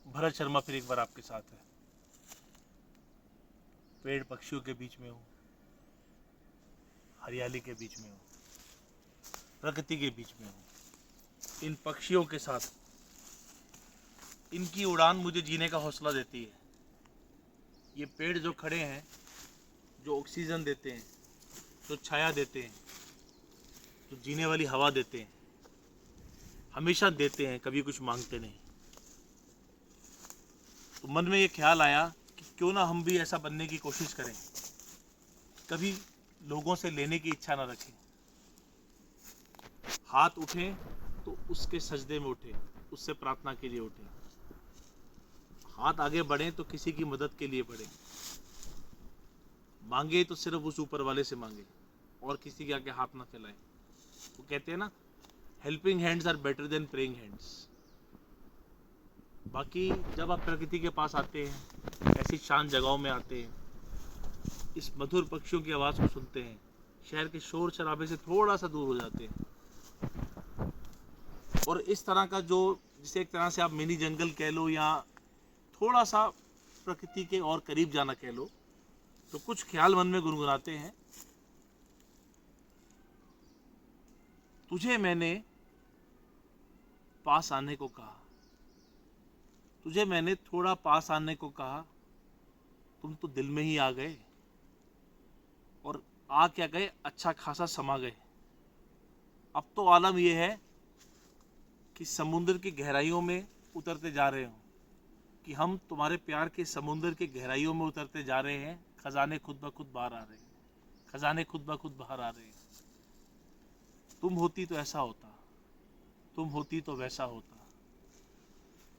भरत शर्मा फिर एक बार आपके साथ है। पेड़ पक्षियों के बीच में हूँ, हरियाली के बीच में हूँ, प्रकृति के बीच में हूँ। इन पक्षियों के साथ इनकी उड़ान मुझे जीने का हौसला देती है। ये पेड़ जो खड़े हैं, जो ऑक्सीजन देते हैं, जो छाया देते हैं, जो जीने वाली हवा देते हैं, हमेशा देते हैं, कभी कुछ मांगते नहीं। तो मन में ये ख्याल आया कि क्यों ना हम भी ऐसा बनने की कोशिश करें, कभी लोगों से लेने की इच्छा ना रखें। हाथ उठें तो उसके सजदे में उठें, उससे प्रार्थना के लिए उठें। हाथ आगे बढ़ें तो किसी की मदद के लिए बढ़ें। मांगे तो सिर्फ उस ऊपर वाले से मांगे और किसी के आगे हाथ ना फैलाएं। वो कहते हैं ना, helping hands are better than praying hands. बाकी जब आप प्रकृति के पास आते हैं, ऐसी शांत जगहों में आते हैं, इस मधुर पक्षियों की आवाज़ को सुनते हैं, शहर के शोर शराबे से थोड़ा सा दूर हो जाते हैं, और इस तरह का जो, जिसे एक तरह से आप मिनी जंगल कह लो या थोड़ा सा प्रकृति के और करीब जाना कह लो, तो कुछ ख्याल मन में गुनगुनाते हैं। तुझे मैंने पास आने को कहा, तुझे मैंने थोड़ा पास आने को कहा, तुम तो दिल में ही आ गए, और आ क्या गए, अच्छा खासा समा गए। अब तो आलम यह है कि समुद्र की गहराइयों में उतरते जा रहे हो, कि हम तुम्हारे प्यार के समुद्र की गहराइयों में उतरते जा रहे हैं। खजाने खुद ब खुद बाहर आ रहे हैं, खजाने खुद ब खुद बाहर आ रहे हैं। तुम होती तो ऐसा होता, तुम होती तो वैसा होता।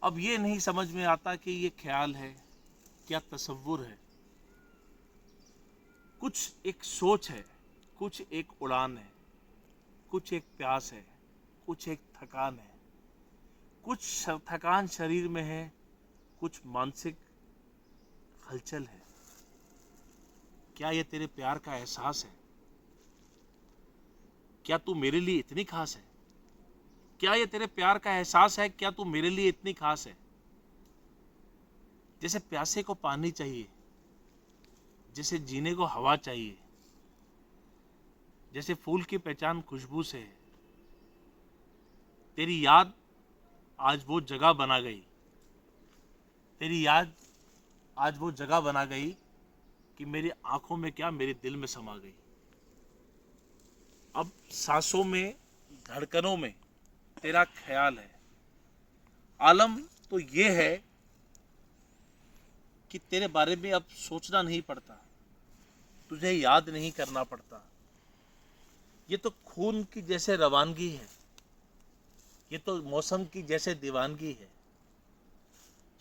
अब ये नहीं समझ में आता कि ये ख्याल है, क्या तसव्वुर है। कुछ एक सोच है, कुछ एक उड़ान है, कुछ एक प्यास है, कुछ एक थकान है, कुछ थकान शरीर में है, कुछ मानसिक हलचल है। क्या ये तेरे प्यार का एहसास है? क्या तू मेरे लिए इतनी खास है? क्या ये तेरे प्यार का एहसास है? क्या तू मेरे लिए इतनी खास है? जैसे प्यासे को पानी चाहिए, जैसे जीने को हवा चाहिए, जैसे फूल की पहचान खुशबू से है। तेरी याद आज वो जगह बना गई, तेरी याद आज वो जगह बना गई कि मेरी आंखों में क्या, मेरे दिल में समा गई। अब सांसों में, धड़कनों में तेरा ख्याल है। आलम तो ये है कि तेरे बारे में अब सोचना नहीं पड़ता, तुझे याद नहीं करना पड़ता। ये तो खून की जैसे रवानगी है, ये तो मौसम की जैसे दीवानगी है,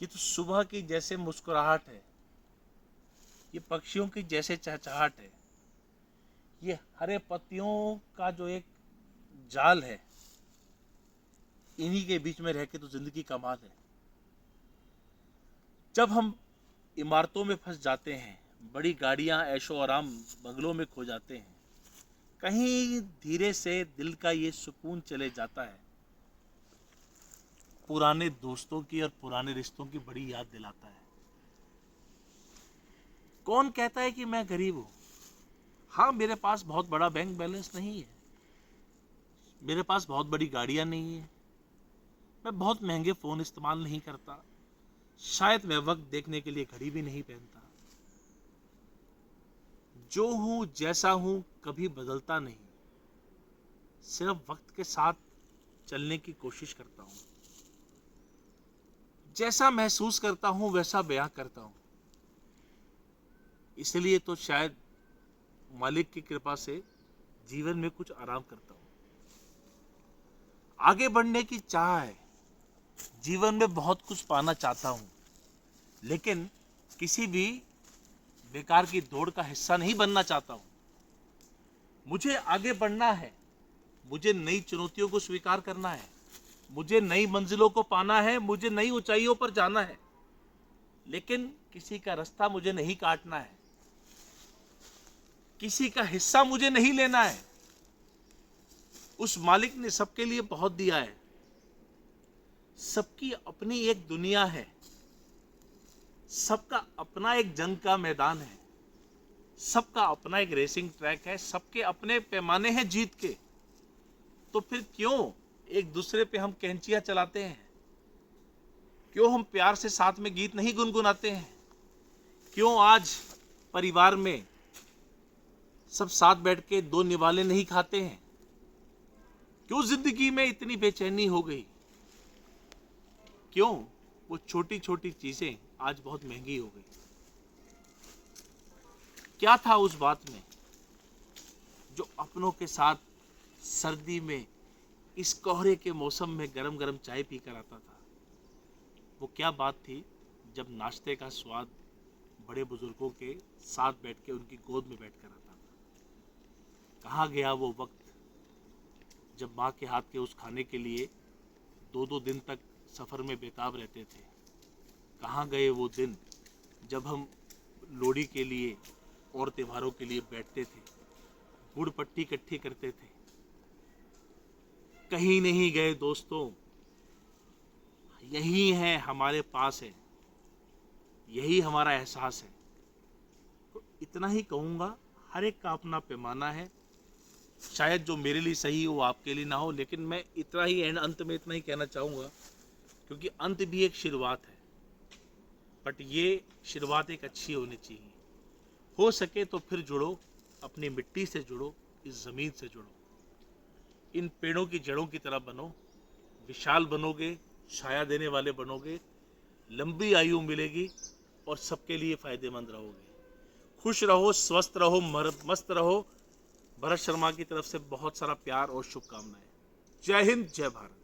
ये तो सुबह की जैसे मुस्कुराहट है, ये पक्षियों की जैसे चहचहाट है, ये हरे पत्तियों का जो एक जाल है, इन्हीं के बीच में रह के तो जिंदगी कमाल है। जब हम इमारतों में फंस जाते हैं, बड़ी गाड़ियां ऐशो आराम बंगलों में खो जाते हैं, कहीं धीरे से दिल का ये सुकून चले जाता है, पुराने दोस्तों की और पुराने रिश्तों की बड़ी याद दिलाता है। कौन कहता है कि मैं गरीब हूं? हाँ, मेरे पास बहुत बड़ा बैंक बैलेंस नहीं है, मेरे पास बहुत बड़ी गाड़ियां नहीं है, मैं बहुत महंगे फोन इस्तेमाल नहीं करता, शायद मैं वक्त देखने के लिए घड़ी भी नहीं पहनता। जो हूं जैसा हूं कभी बदलता नहीं, सिर्फ वक्त के साथ चलने की कोशिश करता हूं। जैसा महसूस करता हूं वैसा बयां करता हूं। इसलिए तो शायद मालिक की कृपा से जीवन में कुछ आराम करता हूं। आगे बढ़ने की चाह है, जीवन में बहुत कुछ पाना चाहता हूं, लेकिन किसी भी बेकार की दौड़ का हिस्सा नहीं बनना चाहता हूं। मुझे आगे बढ़ना है, मुझे नई चुनौतियों को स्वीकार करना है, मुझे नई मंजिलों को पाना है, मुझे नई ऊंचाइयों पर जाना है, लेकिन किसी का रास्ता मुझे नहीं काटना है, किसी का हिस्सा मुझे नहीं लेना है। उस मालिक ने सबके लिए बहुत दिया है, सबकी अपनी एक दुनिया है, सबका अपना एक जंग का मैदान है, सबका अपना एक रेसिंग ट्रैक है, सबके अपने पैमाने हैं जीत के। तो फिर क्यों एक दूसरे पे हम कैंचियां चलाते हैं? क्यों हम प्यार से साथ में गीत नहीं गुनगुनाते हैं? क्यों आज परिवार में सब साथ बैठ के दो निवाले नहीं खाते हैं? क्यों जिंदगी में इतनी बेचैनी हो गई? क्यों वो छोटी छोटी चीजें आज बहुत महंगी हो गई? क्या था उस बात में जो अपनों के साथ सर्दी में इस कोहरे के मौसम में गरम गरम चाय पी कर आता था? वो क्या बात थी जब नाश्ते का स्वाद बड़े बुजुर्गों के साथ बैठ के उनकी गोद में बैठ कर आता था? कहाँ गया वो वक्त जब माँ के हाथ के उस खाने के लिए दो दो दिन तक सफ़र में बेताब रहते थे? कहाँ गए वो दिन जब हम लोहड़ी के लिए और त्योहारों के लिए बैठते थे, गुड़ पट्टी इकट्ठी करते थे? कहीं नहीं गए दोस्तों, यही है, हमारे पास है, यही हमारा एहसास है। तो इतना ही कहूँगा, हर एक का अपना पैमाना है। शायद जो मेरे लिए सही हो वो आपके लिए ना हो, लेकिन मैं इतना ही अंत में इतना ही कहना चाहूँगा, क्योंकि अंत भी एक शुरुआत है, बट ये शुरुआत एक अच्छी होनी चाहिए। हो सके तो फिर जुड़ो, अपनी मिट्टी से जुड़ो, इस ज़मीन से जुड़ो, इन पेड़ों की जड़ों की तरह बनो, विशाल बनोगे, छाया देने वाले बनोगे, लंबी आयु मिलेगी और सबके लिए फ़ायदेमंद रहोगे। खुश रहो, स्वस्थ रहो, मस्त रहो। भरत शर्मा की तरफ से बहुत सारा प्यार और शुभकामनाएं। जय हिंद, जय भारत।